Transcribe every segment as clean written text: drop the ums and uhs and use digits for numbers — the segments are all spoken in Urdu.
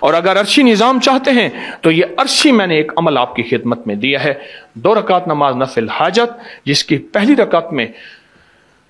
اور اگر عرشی نظام چاہتے ہیں تو یہ عرشی میں نے ایک عمل آپ کی خدمت میں دیا ہے. 2 رکعت نماز نفل حاجت، جس کی پہلی رکعت میں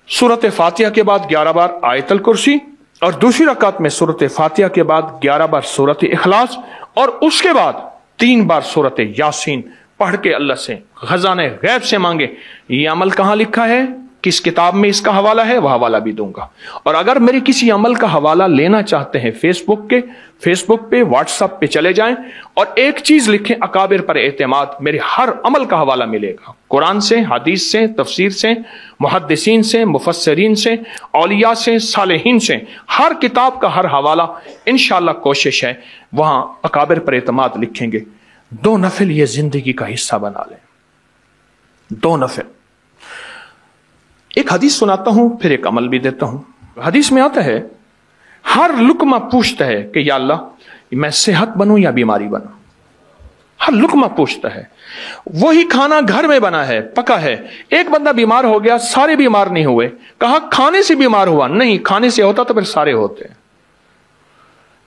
سورۃ فاتحہ کے بعد 11 بار آیت الکرسی، اور دوسری رکعت میں سورۃ فاتحہ کے بعد 11 بار سورۃ اخلاص، اور اس کے بعد 3 بار سورۃ یاسین پڑھ کے اللہ سے خزانہ غیب سے مانگے. یہ عمل کہاں لکھا ہے، کس کتاب میں اس کا حوالہ ہے، وہ حوالہ بھی دوں گا. اور اگر میرے کسی عمل کا حوالہ لینا چاہتے ہیں فیس بک پہ واٹس ایپ پہ چلے جائیں اور ایک چیز لکھیں اکابر پر اعتماد، میرے ہر عمل کا حوالہ ملے گا، قرآن سے، حدیث سے، تفسیر سے، محدثین سے، مفسرین سے، اولیاء سے، صالحین سے، ہر کتاب کا ہر حوالہ انشاءاللہ کوشش ہے وہاں اکابر پر اعتماد لکھیں گے. 2 نفل یہ زندگی کا حصہ بنا لیں. 2 نفل. ایک حدیث سناتا ہوں پھر ایک عمل بھی دیتا ہوں. حدیث میں آتا ہے ہر لقمہ پوچھتا ہے کہ یا اللہ میں صحت بنوں یا بیماری بنوں. ہر لقمہ پوچھتا ہے. وہی کھانا گھر میں بنا ہے، پکا ہے، ایک بندہ بیمار ہو گیا، سارے بیمار نہیں ہوئے. کہا کھانے سے بیمار ہوا؟ نہیں، کھانے سے ہوتا تو پھر سارے ہوتے.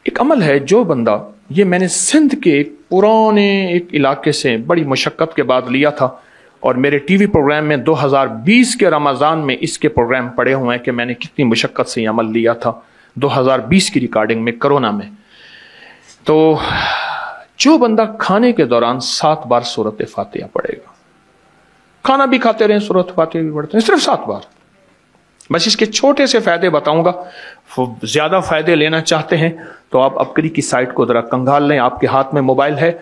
ایک عمل ہے جو بندہ، یہ میں نے سندھ کے ایک پرانے ایک علاقے سے بڑی مشقت کے بعد لیا تھا، اور میرے ٹی وی پروگرام میں 2020 کے رمضان میں اس کے پروگرام پڑے ہوئے ہیں کہ میں نے کتنی مشقت سے یہ عمل لیا تھا 2020 کی ریکارڈنگ میں، کرونا میں. تو جو بندہ کھانے کے دوران 7 بار سورۃ فاتحہ پڑھے گا، کھانا بھی کھاتے رہیں سورۃ فاتحہ بھی پڑھتے ہیں، صرف 7 بار. بس اس کے چھوٹے سے فائدے بتاؤں گا. زیادہ فائدے لینا چاہتے ہیں تو آپ اپکری کی سائٹ کو ذرا کنگال لیں، آپ کے ہاتھ میں موبائل ہے.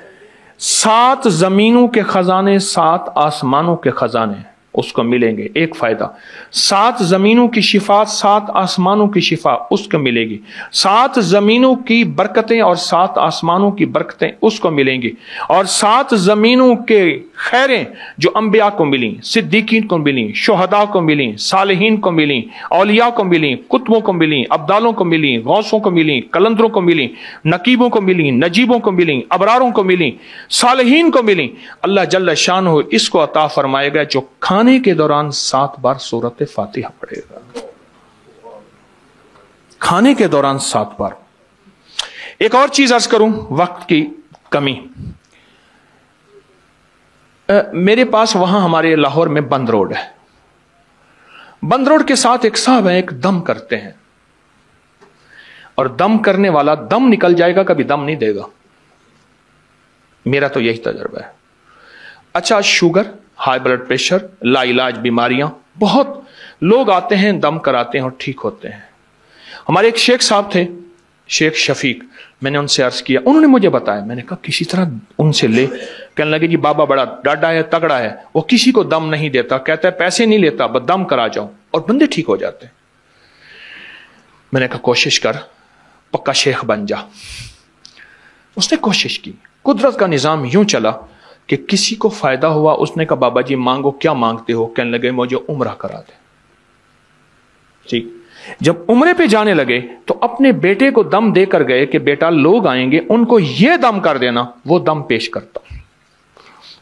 7 زمینوں کے خزانے، 7 آسمانوں کے خزانے اس کو ملیں گے. ایک فائدہ، 7 زمینوں کی شفا، 7 آسمانوں کی شفا اس کو ملے گی. 7 زمینوں کی برکتیں اور 7 آسمانوں کی برکتیں اس کو ملیں گی. اور 7 زمینوں کے خیریں جو انبیاء کو ملیں، صدیقین کو ملیں، شہداء کو ملیں، صالحین کو ملیں، اولیاء کو ملیں، کتبوں کو ملیں، ابدالوں کو ملیں، غوثوں کو ملیں، کلندروں کو ملیں، نقیبوں کو ملیں، نجیبوں کو ملیں، ابراروں کو ملیں، صالحین کو ملیں. اللہ جل شانہ اس کو عطا فرمائے گا جو کھانے کے دوران 7 بار سورۃ فاتحہ پڑھے گا. کھانے کے دوران 7 بار. ایک اور چیز عرض کروں، وقت کی کمی. میرے پاس وہاں ہمارے لاہور میں بند روڈ ہے. بند روڈ کے ساتھ ایک صاحب ہیں، ایک دم کرتے ہیں، اور دم کرنے والا دم نکل جائے گا، کبھی دم نہیں دے گا. میرا تو یہی تجربہ ہے. اچھا، شوگر، ہائی بلڈ پریشر، لا علاج بیماریاں، بہت لوگ آتے ہیں دم کراتے ہیں اور ٹھیک ہوتے ہیں. ہمارے ایک شیخ صاحب تھے، شیخ شفیق. میں نے ان سے عرض کیا، انہوں نے مجھے بتایا. میں نے کہا کسی طرح ان سے لے. کہنے لگے جی بابا بڑا ڈاڈا ہے، تگڑا ہے، وہ کسی کو دم نہیں دیتا، کہتا ہے پیسے نہیں لیتا، بس دم کرا جاؤ، اور بندے ٹھیک ہو جاتے ہیں. میں نے کہا کوشش کر، پکا شیخ بن جا. اس نے کوشش کی. قدرت کا نظام یوں چلا کہ کسی کو فائدہ ہوا. اس نے کہا بابا جی مانگو، کیا مانگتے ہو؟ کہنے لگے مجھے عمرہ کرا دے. ٹھیک. جب عمرے پہ جانے لگے تو اپنے بیٹے کو دم دے کر گئے کہ بیٹا لوگ آئیں گے، ان کو یہ دم کر دینا. وہ دم پیش کرتا.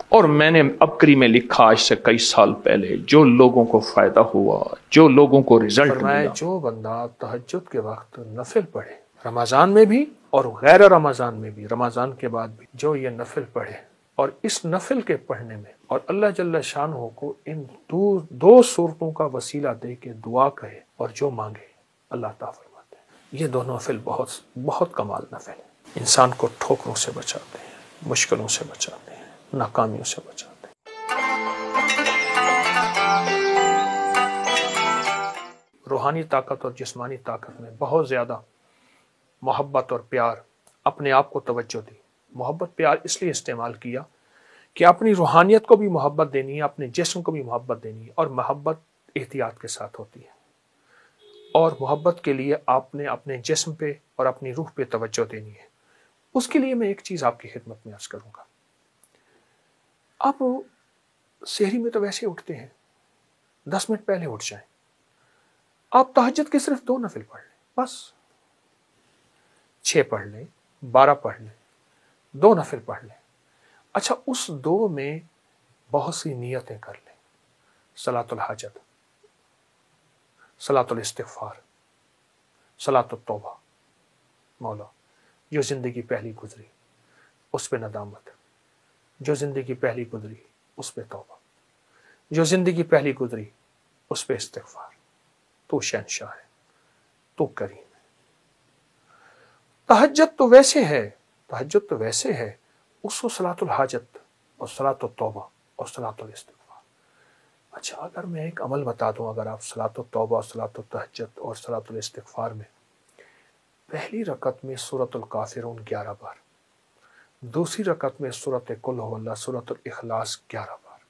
اور میں نے ابکری میں لکھا آج سے کئی سال پہلے، جو لوگوں کو فائدہ ہوا، جو لوگوں کو رزلٹ ملا. جو بندہ تہجد کے وقت نفل پڑھے، رمضان میں بھی اور غیر رمضان میں بھی، رمضان کے بعد بھی، جو یہ نفل پڑھے اور اس نفل کے پڑھنے میں اور اللہ جل شانہ کو ان 2 صورتوں کا وسیلہ دے کے دعا کہے اور جو مانگے اللہ عطا فرماتے ہیں. یہ 2 نفل بہت بہت کمال نفل ہیں. انسان کو ٹھوکروں سے بچاتے ہیں، مشکلوں سے بچاتے ہیں، ناکامیوں سے بچاتے ہیں. روحانی طاقت اور جسمانی طاقت میں بہت زیادہ محبت اور پیار، اپنے آپ کو توجہ دی. محبت پیار اس لیے استعمال کیا کہ اپنی روحانیت کو بھی محبت دینی ہے، اپنے جسم کو بھی محبت دینی ہے، اور محبت احتیاط کے ساتھ ہوتی ہے. اور محبت کے لیے آپ نے اپنے جسم پہ اور اپنی روح پہ توجہ دینی ہے. اس کے لیے میں ایک چیز آپ کی خدمت میں عرض کروں گا. آپ سحری میں تو ویسے اٹھتے ہیں، 10 منٹ پہلے اٹھ جائیں. آپ تہجد کے صرف 2 نفل پڑھ لیں، بس 6 پڑھ لیں، 12 پڑھ لیں، 2 نفل پڑھ لیں. اچھا، اس 2 میں بہت سی نیتیں کر لیں. صلاۃ الحاجت، صلاۃ الاستغفار، صلاۃ التوبہ. مولا جو زندگی پہلی گزری اس پہ ندامت، جو زندگی پہلی گزری اس پہ توبہ، جو زندگی پہلی گزری اس پہ استغفار۔ تو شہنشاہ ہے، تو کریم ہے۔ تہجد تو ویسے ہے، تہجد تو ویسے ہے، اس کو صلاۃ الحاجت اور صلاۃ التوبہ اور صلاۃ الاستغفار۔ اچھا اگر میں ایک عمل بتا دوں، اگر آپ صلاۃ التوبہ اور صلاۃ التہجد اور صلاۃ الاستغفار میں پہلی رکعت میں سورۃ الکافرون 11 بار، دوسری رکعت میں سورۃ قل هو اللہ، سورۃ الاخلاص 11 بار،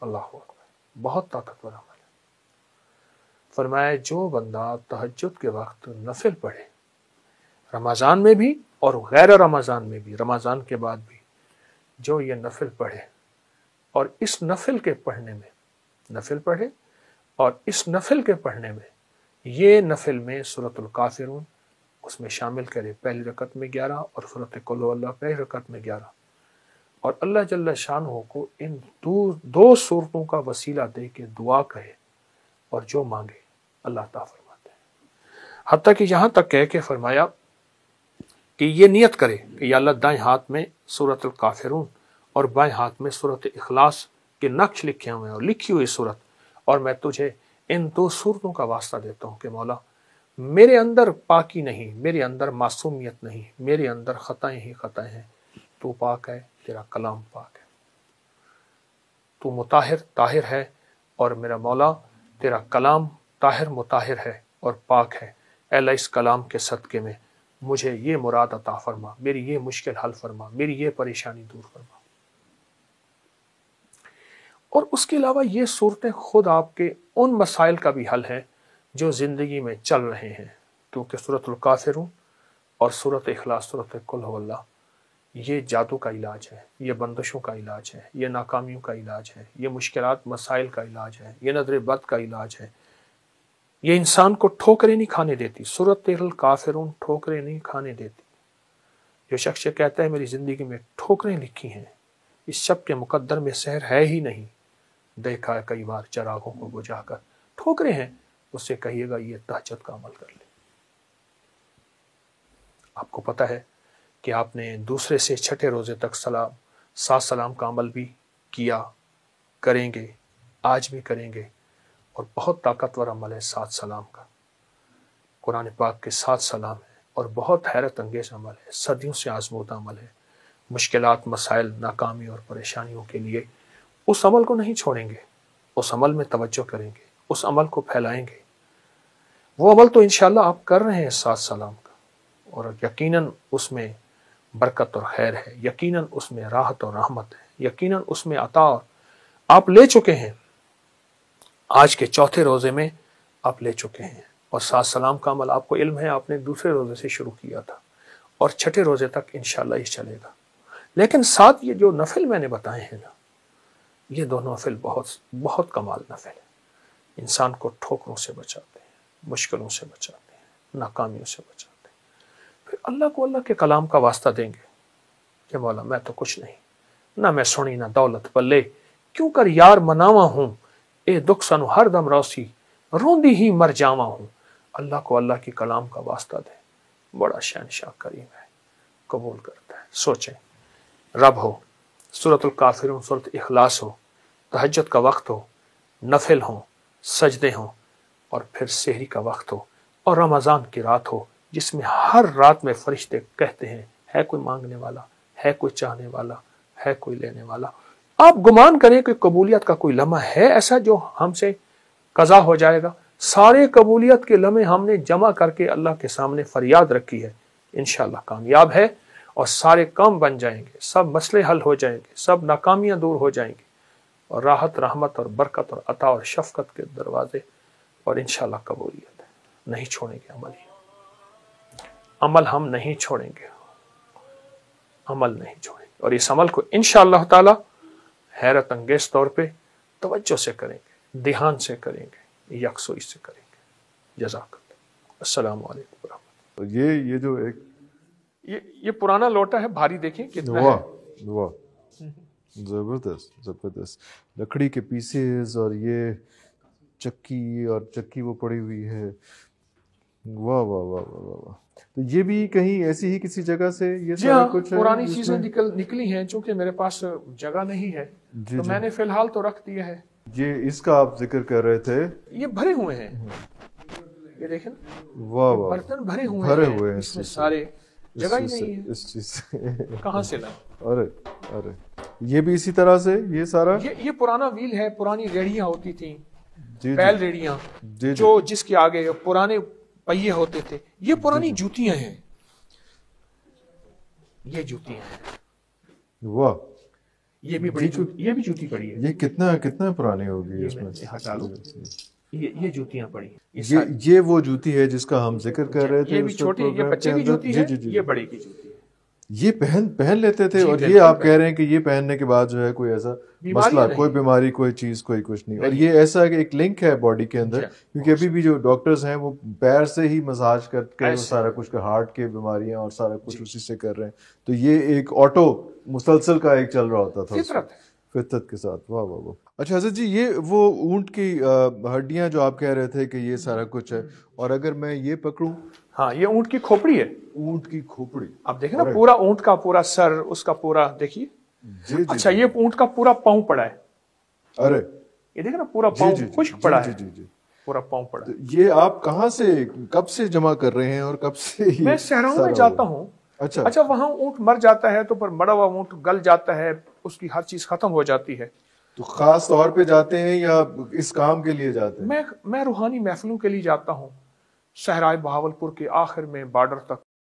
اللہ اکبر، بہت طاقتور عمل ہے۔ فرمایا جو بندہ تہجد کے وقت نفل پڑھے، رمضان میں بھی اور غیر رمضان میں بھی، رمضان کے بعد بھی، جو یہ نفل پڑھے اور اس نفل کے پڑھنے میں، نفل پڑھے اور اس نفل کے پڑھنے میں، یہ نفل میں سورۃ الکافرون اس میں شامل کرے، پہلی رکعت میں 11 اور سورۃ قل هو اللہ پہلی رکعت میں 11، اور اللہ جل شانہ کو ان دو صورتوں کا وسیلہ دے کے دعا کہے اور جو مانگے اللہ تعالیٰ فرماتے ہیں۔ حتیٰ کہ یہاں تک کہہ کے فرمایا کہ یہ نیت کرے کہ یا اللہ دائیں ہاتھ میں سورۃ الکافرون اور بائیں ہاتھ میں سورۃ اخلاص کے نقش لکھے ہوئے ہیں اور لکھی ہوئی صورت، اور میں تجھے ان دو صورتوں کا واسطہ دیتا ہوں کہ مولا میرے اندر پاکی نہیں، میرے اندر معصومیت نہیں، میرے اندر خطائیں ہی خطائیں ہیں، تو پاک ہے، تیرا کلام پاک ہے، تو مطہر طاہر ہے، اور میرا مولا تیرا کلام طاہر مطہر ہے اور پاک ہے۔ اے اللہ اس کلام کے صدقے میں مجھے یہ مراد عطا فرما، میری یہ مشکل حل فرما، میری یہ پریشانی دور فرما۔ اور اس کے علاوہ یہ صورتیں خود آپ کے ان مسائل کا بھی حل ہے جو زندگی میں چل رہے ہیں، کیونکہ سورۃ الکافرون اور سورۃ اخلاص، سورۃ قل هو اللہ، یہ جادو کا علاج ہے، یہ بندشوں کا علاج ہے، یہ ناکامیوں کا علاج ہے، یہ مشکلات مسائل کا علاج ہے، یہ نظر بد کا علاج ہے، یہ انسان کو ٹھوکریں نہیں کھانے دیتی۔ سورۃ الکافرون ٹھوکریں نہیں کھانے دیتی۔ جو شخص کہتا ہے میری زندگی میں ٹھوکریں لکھی ہیں، اس شب کے مقدر میں سحر ہے ہی نہیں، دیکھا ہے کئی بار چراغوں کو بجھا کر، ٹھوکریں ہیں، اس سے کہیے گا یہ تہجد کا عمل کر لے۔ آپ کو پتہ ہے کہ آپ نے دوسرے سے چھٹے روزے تک 7 سلام کا عمل بھی کیا، کریں گے، آج بھی کریں گے، اور بہت طاقتور عمل ہے 7 سلام کا۔ قرآن پاک کے 7 سلام ہیں اور بہت حیرت انگیز عمل ہے، صدیوں سے آزمودہ عمل ہے۔ مشکلات، مسائل، ناکامی اور پریشانیوں کے لیے اس عمل کو نہیں چھوڑیں گے، اس عمل میں توجہ کریں گے، اس عمل کو پھیلائیں گے۔ وہ عمل تو انشاءاللہ آپ کر رہے ہیں 7 سلام کا، اور یقیناً اس میں برکت اور خیر ہے، یقیناً اس میں راحت اور رحمت ہے، یقیناً اس میں عطا آپ لے چکے ہیں۔ آج کے چوتھے روزے میں آپ لے چکے ہیں، اور 7 سلام کا عمل آپ کو علم ہے، آپ نے دوسرے روزے سے شروع کیا تھا، اور چھٹے روزے تک انشاءاللہ یہ چلے گا۔ لیکن ساتھ یہ جو نفل میں نے بتائے ہیں نا، یہ دونوں نفل بہت کمال نفل ہے، انسان کو ٹھوکروں سے بچاتے ہیں، مشکلوں سے بچاتے ہیں، ناکامیوں سے بچاتے ہیں۔ پھر اللہ کو اللہ کے کلام کا واسطہ دیں گے کہ مولا میں تو کچھ نہیں، نہ میں سنی نہ دولت پلے، کیوں کر یار مناواں ہوں، اے دکھ سنو ہر دم روسی، روندی ہی مر جاواں ہوں۔ اللہ کو اللہ کی کلام کا واسطہ دیں، بڑا شہنشاہ کریم ہے، قبول کرتا ہے۔ سوچیں، رب ہو، سورۃ الکافرون، سورۃ اخلاص ہو، تہجد کا وقت ہو، نفل ہوں، سجدے ہوں، اور پھر سحری کا وقت ہو، اور رمضان کی رات ہو، جس میں ہر رات میں فرشتے کہتے ہیں ہے کوئی مانگنے والا، ہے کوئی چاہنے والا، ہے کوئی لینے والا۔ آپ گمان کریں کہ قبولیت کا کوئی لمحہ ہے ایسا جو ہم سے قضا ہو جائے گا؟ سارے قبولیت کے لمحے ہم نے جمع کر کے اللہ کے سامنے فریاد رکھی ہے، انشاءاللہ کامیاب ہے، اور سارے کام بن جائیں گے، سب مسئلے حل ہو جائیں گے، سب ناکامیاں دور ہو جائیں گی، اور راحت، رحمت اور برکت اور عطا اور شفقت کے دروازے، اور انشاءاللہ قبولیت ہے۔ نہیں چھوڑیں گے عمل ہم نہیں چھوڑیں گے، عمل نہیں چھوڑیں گے، اور اس عمل کو انشاءاللہ تعالی حیرت انگیز طور پہ توجہ سے کریں گے، دھیان سے کریں گے، یکسوئی سے کریں گے۔ جزاک اللہ۔ السلام علیکم ورحمۃ یہ جو ایک اللہ۔ یہ پرانا لوٹا ہے، بھاری دیکھیں کتنا واہ ہے۔ واہ، زبردست زبردست، لکڑی کے پیسز، اور یہ چکی، اور چکی وہ پڑی ہوئی ہے، واہ واہ واہ واہ واہ واہ. تو یہ بھی کہیں ایسی ہی کسی جگہ سے یہ جی سارا ہاں کچھ ہے پرانی جس چیزیں میں- نکلی ہیں، چونکہ میرے پاس جگہ نہیں ہے جی تو جی. میں نے فی الحال تو رکھ دیا ہے. یہ اس کا آپ ذکر کر رہے تھے. یہ بھرے ہوئے ہیں، یہ دیکھیں واہ واہ. برتن بھرے بھرے ہوئے ہوئے ہیں، ہیں اس میں اس چیز سے. سارے جگہ ہی اس چیز سے- نہیں ہے، اس چیز سے. کہاں سے لائیں. ارے ارے یہ بھی اسی طرح سے یہ سارا. یہ پرانا ویل ہے، پرانی ریڑیاں ہوتی تھیں، جی بیل جی ریڑیاں جی جو جس کے آگے پرانے پہیے ہوتے تھے. یہ پرانی جوتیاں ہیں، یہ جوتیاں ہیں، واہ. یہ بھی بڑی یہ بھی جوتی پڑی ہے. یہ کتنا پرانی ہوگی اس میں. ہٹا لو، یہ جوتیاں پڑی ہیں. یہ وہ جوتی ہے جس کا ہم ذکر کر رہے تھے. یہ بھی اس چھوٹی، یہ پروگرام بچے کے کی اندر. جوتی جی ہے، جی جی. یہ بڑے کی جوتی ہے. یہ پہن لیتے تھے جی، اور بالکل یہ آپ کہہ رہے ہیں کہ یہ پہننے کے بعد جو ہے کوئی ایسا بیماریاں مسئلہ، نہیں. کوئی بیماری، کوئی چیز، کوئی کچھ نہیں. اور یہ ایسا کہ ایک لنک ہے باڈی کے اندر، کیونکہ ابھی بھی جو ڈاکٹرز ہیں وہ پیر سے ہی مساج کر کے وہ سارا کچھ، ہارٹ کے بیماریاں اور سارا کچھ اسی سے کر رہے ہیں. تو یہ ایک آٹو مسلسل کا ایک چل رہا ہوتا تھا فطرت کے ساتھ. واہ واہ واہ. اچھا حضرت جی، یہ وہ اونٹ کی ہڈیاں جو آپ کہہ رہے تھے کہ یہ سارا کچھ ہے، اور اگر میں یہ پکڑوں. ہاں یہ اونٹ کی کھوپڑی ہے. اونٹ کی کھوپڑی. آپ دیکھیں نا پورا اونٹ کا پورا سر، اس کا پورا دیکھیے. جی جی. اچھا یہ اونٹ کا پورا پاؤں پڑا ہے. ارے یہ دیکھیں نا پورا پاؤں خشک پڑا ہے. جی جی. پورا پاؤں پڑا. یہ آپ کہاں سے، کب سے جمع کر رہے ہیں اور کب سے؟ میں صحراؤں میں جاتا ہوں. اچھا وہاں اونٹ مر جاتا ہے تو پر مڑا ہوا اونٹ گل جاتا ہے، اس کی ہر چیز ختم ہو جاتی ہے. تو خاص طور پہ جاتے ہیں یا اس کام کے لیے جاتے ہیں؟ میں روحانی محفلوں کے لیے جاتا ہوں، صحرائے بہاولپور کے آخر میں بارڈر تک